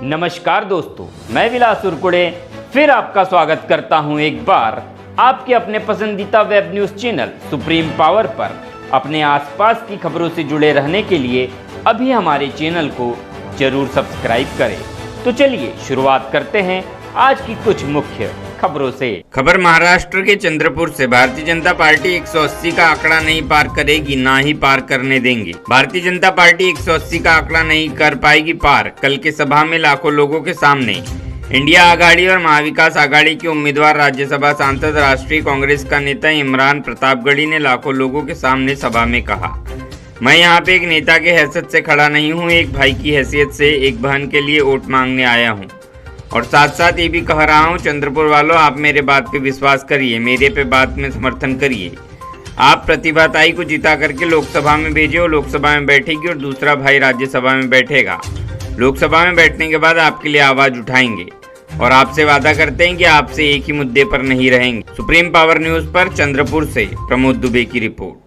नमस्कार दोस्तों, मैं विलास उरकुड़े फिर आपका स्वागत करता हूं एक बार आपके अपने पसंदीदा web news channel supreme power पर। अपने आसपास की खबरों से जुड़े रहने के लिए अभी हमारे चैनल को जरूर सब्सक्राइब करें। तो चलिए शुरुआत करते हैं आज की कुछ मुख्य खबरों से। खबर महाराष्ट्र के चंद्रपुर से। भारतीय जनता पार्टी 180 का आंकड़ा नहीं पार करेगी, ना ही पार करने देंगे। भारतीय जनता पार्टी 180 का आंकड़ा नहीं कर पाएगी पार। कल के सभा में लाखों लोगों के सामने इंडिया आघाड़ी और महाविकास आघाड़ी के उम्मीदवार राज्यसभा सांसद राष्ट्रीय कांग्रेस का नेता इमरान प्रतापगढ़ी ने लाखों लोगों के सामने सभा में कहा, मैं यहाँ पे एक नेता के हैसियत से खड़ा नहीं हूँ, एक भाई की हैसियत से एक बहन के लिए वोट मांगने आया हूँ। और साथ साथ ये भी कह रहा हूँ, चंद्रपुर वालों, आप मेरे बात पे विश्वास करिए, मेरे पे बात में समर्थन करिए। आप प्रतिभा ताई को जिता करके लोकसभा में भेजिए, वो लोकसभा में बैठेगी और दूसरा भाई राज्यसभा में बैठेगा। लोकसभा में बैठने के बाद आपके लिए आवाज उठाएंगे और आपसे वादा करते हैं कि आपसे एक ही मुद्दे पर नहीं रहेंगे। सुप्रीम पावर न्यूज पर चंद्रपुर से प्रमोद दुबे की रिपोर्ट।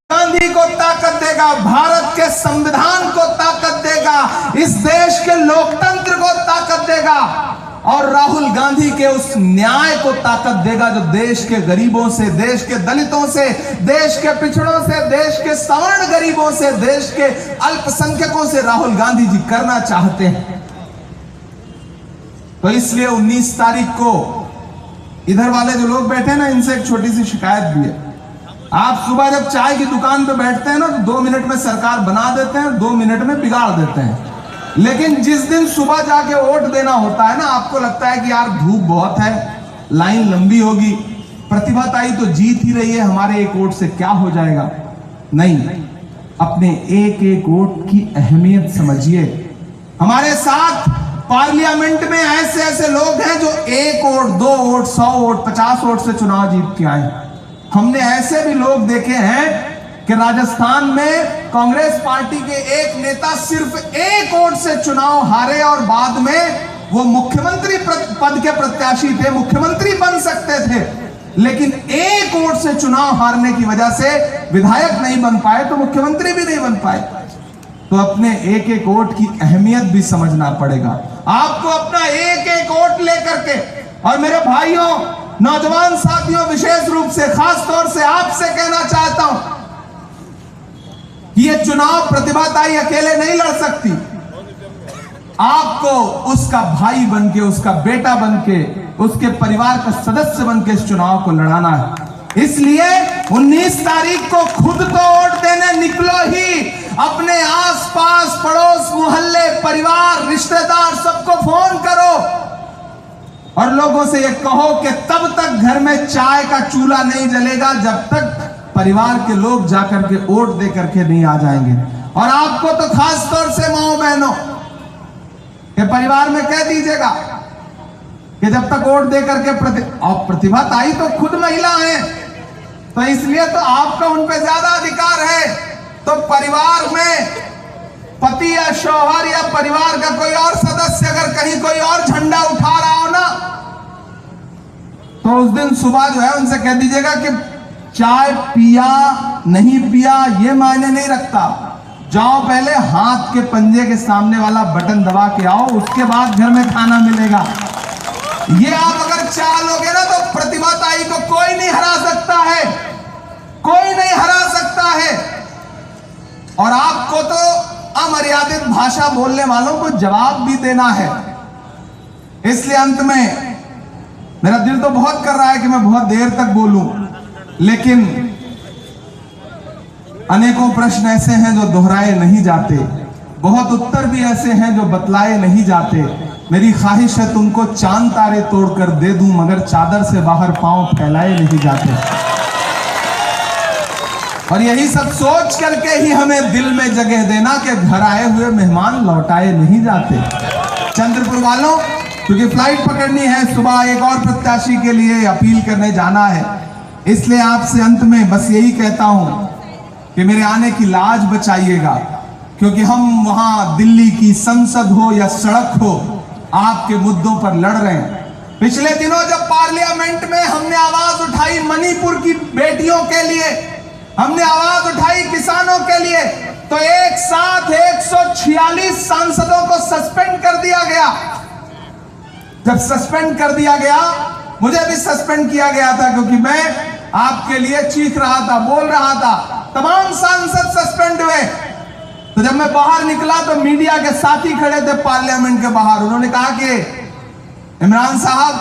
गांधी को ताकत देगा, भारत के संविधान को ताकत देगा, इस देश के लोकतंत्र को ताकत देगा और राहुल गांधी के उस न्याय को ताकत देगा जो देश के गरीबों से, देश के दलितों से, देश के पिछड़ों से, देश के सवर्ण गरीबों से, देश के अल्पसंख्यकों से राहुल गांधी जी करना चाहते हैं। तो इसलिए 19 तारीख को इधर वाले जो लोग बैठे ना, इनसे एक छोटी सी शिकायत भी है। आप सुबह जब चाय की दुकान पे बैठते हैं ना, तो 2 मिनट में सरकार बना देते हैं, 2 मिनट में बिगाड़ देते हैं। लेकिन जिस दिन सुबह जाके वोट देना होता है ना, आपको लगता है कि यार धूप बहुत है, लाइन लंबी होगी, प्रतिभा ताई तो जीत ही रही है, हमारे एक वोट से क्या हो जाएगा। नहीं, अपने एक एक वोट की अहमियत समझिए। हमारे साथ पार्लियामेंट में ऐसे ऐसे लोग हैं जो 1 वोट, 2 वोट, 100 वोट, 50 वोट से चुनाव जीत के आए। हमने ऐसे भी लोग देखे हैं कि राजस्थान में कांग्रेस पार्टी के एक नेता सिर्फ 1 वोट से चुनाव हारे और बाद में वो मुख्यमंत्री पद के प्रत्याशी थे, मुख्यमंत्री बन सकते थे, लेकिन 1 वोट से चुनाव हारने की वजह से विधायक नहीं बन पाए, तो मुख्यमंत्री भी नहीं बन पाए। तो अपने एक एक वोट की अहमियत भी समझना पड़ेगा। आपको अपना एक एक वोट लेकर के, और मेरे भाइयों, नौजवान साथियों, विशेष रूप से खास तौर से आपसे कहना चाहता हूं कि ये चुनाव प्रतिभा ताई अकेले नहीं लड़ सकती। आपको उसका भाई बनके, उसका बेटा बनके, उसके परिवार का सदस्य बनके इस चुनाव को लड़ाना है। इसलिए 19 तारीख को खुद तो वोट देने निकलो ही, अपने आसपास, पड़ोस, मोहल्ले, परिवार, रिश्तेदार सबको फोन करो और लोगों से ये कहो कि तब तक घर में चाय का चूल्हा नहीं जलेगा जब तक परिवार के लोग जाकर के वोट दे करके नहीं आ जाएंगे। और आपको तो खास तौर से माओ बहनों के परिवार में कह दीजिएगा कि जब तक वोट दे करके प्रतिभा ताई तो खुद महिला है, तो इसलिए तो आपका उन पे ज्यादा अधिकार है। तो परिवार में पति या शौहर या परिवार का कोई और सदस्य अगर कहीं कोई और झंडा उठा रहा हो ना, तो उस दिन सुबह जो है उनसे कह दीजिएगा कि चाय पिया नहीं पिया ये मायने नहीं रखता, जाओ पहले हाथ के पंजे के सामने वाला बटन दबा के आओ, उसके बाद घर में खाना मिलेगा। ये आप अगर चाह लोगे ना, तो प्रतिभा ताई को कोई नहीं हरा सकता है, कोई नहीं हरा सकता है। और आपको तो अमर्यादित भाषा बोलने वालों को जवाब भी देना है। इसलिए अंत में मेरा दिल तो बहुत कर रहा है कि मैं बहुत देर तक बोलूं, लेकिन अनेकों प्रश्न ऐसे हैं जो दोहराए नहीं जाते, बहुत उत्तर भी ऐसे हैं जो बतलाए नहीं जाते। मेरी ख्वाहिश है तुमको चांद तारे तोड़कर दे दूं, मगर चादर से बाहर पांव फैलाए नहीं जाते। और यही सब सोच करके ही हमें दिल में जगह देना कि घर आए हुए मेहमान लौटाए नहीं जाते। चंद्रपुर वालों, क्योंकि फ्लाइट पकड़नी है, सुबह एक और प्रत्याशी के लिए अपील करने जाना है, इसलिए आपसे अंत में बस यही कहता हूं कि मेरे आने की लाज बचाइएगा, क्योंकि हम वहां दिल्ली की संसद हो या सड़क हो, आपके मुद्दों पर लड़ रहे हैं। पिछले दिनों जब पार्लियामेंट में हमने आवाज उठाई मणिपुर की बेटियों के लिए, हमने आवाज उठाई किसानों के लिए, तो एक साथ 146 सांसदों को सस्पेंड कर दिया गया। जब सस्पेंड कर दिया गया, मुझे भी सस्पेंड किया गया था क्योंकि मैं आपके लिए चीख रहा था, बोल रहा था। तमाम सांसद सस्पेंड हुए। तो जब मैं बाहर निकला तो मीडिया के साथी खड़े थे पार्लियामेंट के बाहर। उन्होंने कहा कि इमरान साहब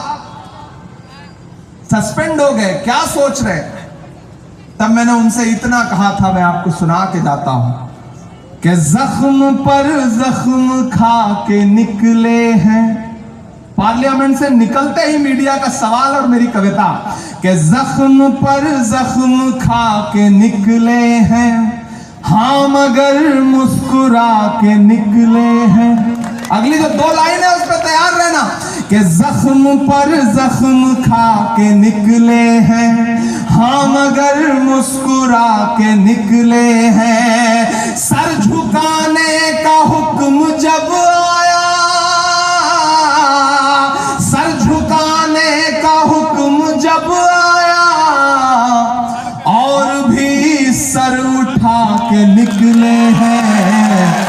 सस्पेंड हो गए, क्या सोच रहे? तब मैंने उनसे इतना कहा था, मैं आपको सुना के जाता हूं कि जख्म पर जख्म खा के निकले हैं। पार्लियामेंट से निकलते ही मीडिया का सवाल और मेरी कविता कि जख्म पर जख्म खा के निकले हैं, हाँ मगर मुस्कुरा के निकले हैं। अगली जो 2 लाइन है उस पर तैयार रहना कि जख्म पर जख्म खा के निकले हैं, हाँ मगर मुस्कुरा के निकले हैं। सर झुकाने का हुक्म जब आया, सर झुकाने का हुक्म जब आया, और भी सर उठा के निकले हैं,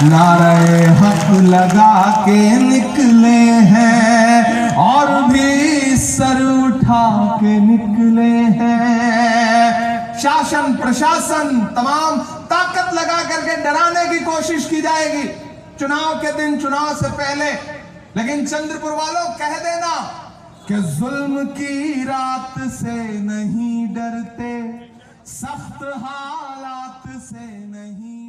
नारे हक लगा के निकले हैं, और भी सर उठा के निकले हैं। शासन प्रशासन तमाम ताकत लगा करके डराने की कोशिश की जाएगी चुनाव के दिन, चुनाव से पहले। लेकिन चंद्रपुर वालों कह देना कि जुल्म की रात से नहीं डरते, सख्त हालात से नहीं